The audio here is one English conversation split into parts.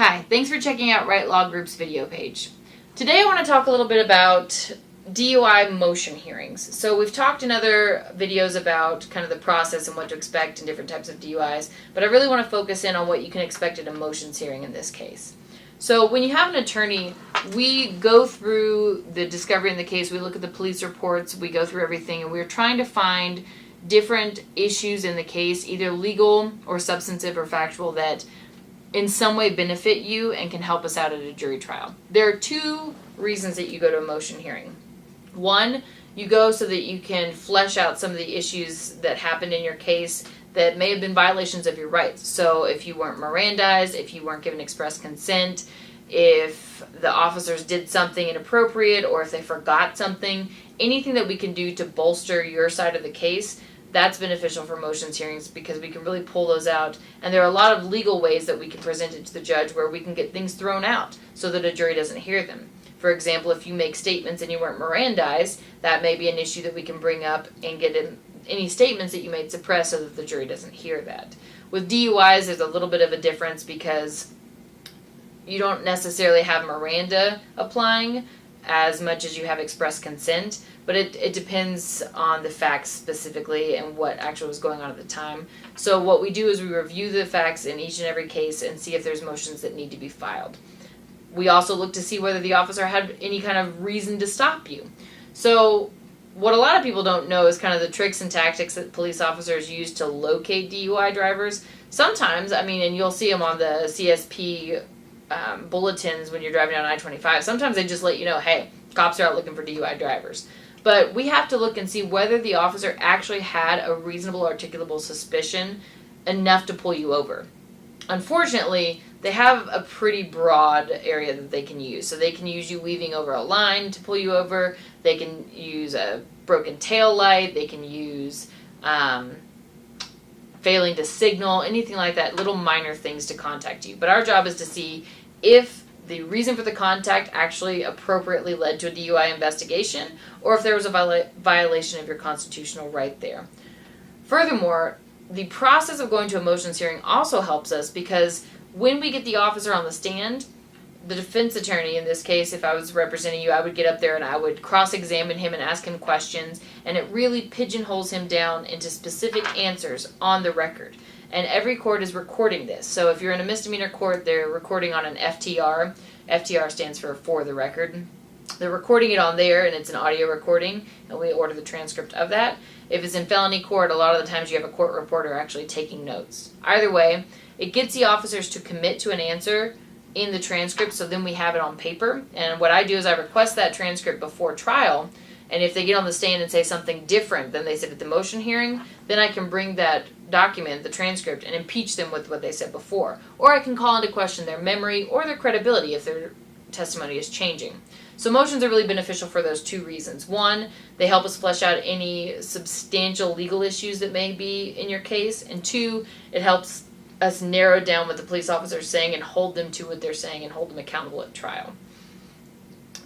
Hi, thanks for checking out Right Law Group's video page. Today I want to talk a little bit about DUI motion hearings. So we've talked in other videos about kind of the process and what to expect in different types of DUIs, but I really want to focus in on what you can expect at a motions hearing in this case. So when you have an attorney, we go through the discovery in the case, we look at the police reports, we go through everything, and we're trying to find different issues in the case, either legal or substantive or factual, that in some way benefit you and can help us out at a jury trial. There are two reasons that you go to a motion hearing. One, you go so that you can flesh out some of the issues that happened in your case that may have been violations of your rights. So if you weren't Mirandized, if you weren't given express consent, if the officers did something inappropriate, or if they forgot something, anything that we can do to bolster your side of the case, that's beneficial for motions hearings because we can really pull those out. And there are a lot of legal ways that we can present it to the judge where we can get things thrown out so that a jury doesn't hear them. For example, if you make statements and you weren't Mirandized, that may be an issue that we can bring up and get any statements that you made suppressed so that the jury doesn't hear that. With DUIs, there's a little bit of a difference because you don't necessarily have Miranda applying as much as you have express consent, but it depends on the facts specifically and what actually was going on at the time. So what we do is we review the facts in each and every case and see if there's motions that need to be filed. We also look to see whether the officer had any kind of reason to stop you. So what a lot of people don't know is kind of the tricks and tactics that police officers use to locate DUI drivers. Sometimes, and you'll see them on the CSP bulletins when you're driving down I-25. Sometimes they just let you know, hey, cops are out looking for DUI drivers. But we have to look and see whether the officer actually had a reasonable articulable suspicion enough to pull you over. Unfortunately, they have a pretty broad area that they can use. So they can use you weaving over a line to pull you over. They can use a broken tail light. They can use failing to signal, anything like that, little minor things to contact you. But our job is to see if the reason for the contact actually appropriately led to a DUI investigation or if there was a violation of your constitutional right there. Furthermore, the process of going to a motions hearing also helps us because when we get the officer on the stand, the defense attorney, in this case, if I was representing you, I would get up there and I would cross-examine him and ask him questions, and it really pigeonholes him down into specific answers on the record. And every court is recording this. So if you're in a misdemeanor court, they're recording on an FTR. FTR stands for the record. They're recording it on there, and it's an audio recording, and we order the transcript of that. If it's in felony court, a lot of the times you have a court reporter actually taking notes. Either way, it gets the officers to commit to an answer in the transcript, so then we have it on paper. And what I do is I request that transcript before trial, and if they get on the stand and say something different than they said at the motion hearing, then I can bring that document, the transcript, and impeach them with what they said before. Or I can call into question their memory or their credibility if their testimony is changing. So motions are really beneficial for those two reasons. One, they help us flesh out any substantial legal issues that may be in your case. And two, it helps us narrow down what the police officer is saying and hold them to what they're saying and hold them accountable at trial.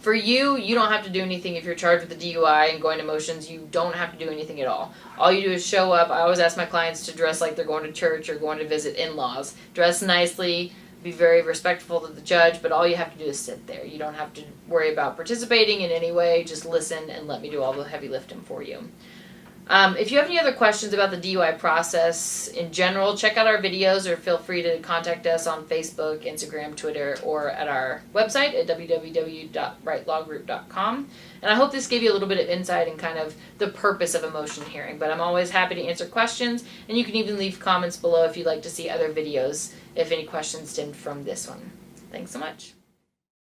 For you, you don't have to do anything if you're charged with a DUI and going to motions. You don't have to do anything at all. All you do is show up. I always ask my clients to dress like they're going to church or going to visit in-laws. Dress nicely, be very respectful to the judge, but all you have to do is sit there. You don't have to worry about participating in any way. Just listen and let me do all the heavy lifting for you. If you have any other questions about the DUI process in general, check out our videos or feel free to contact us on Facebook, Instagram, Twitter, or at our website at www.rightlawgroup.com. And I hope this gave you a little bit of insight in kind of the purpose of a motion hearing. But I'm always happy to answer questions, and you can even leave comments below if you'd like to see other videos if any questions stemmed from this one. Thanks so much.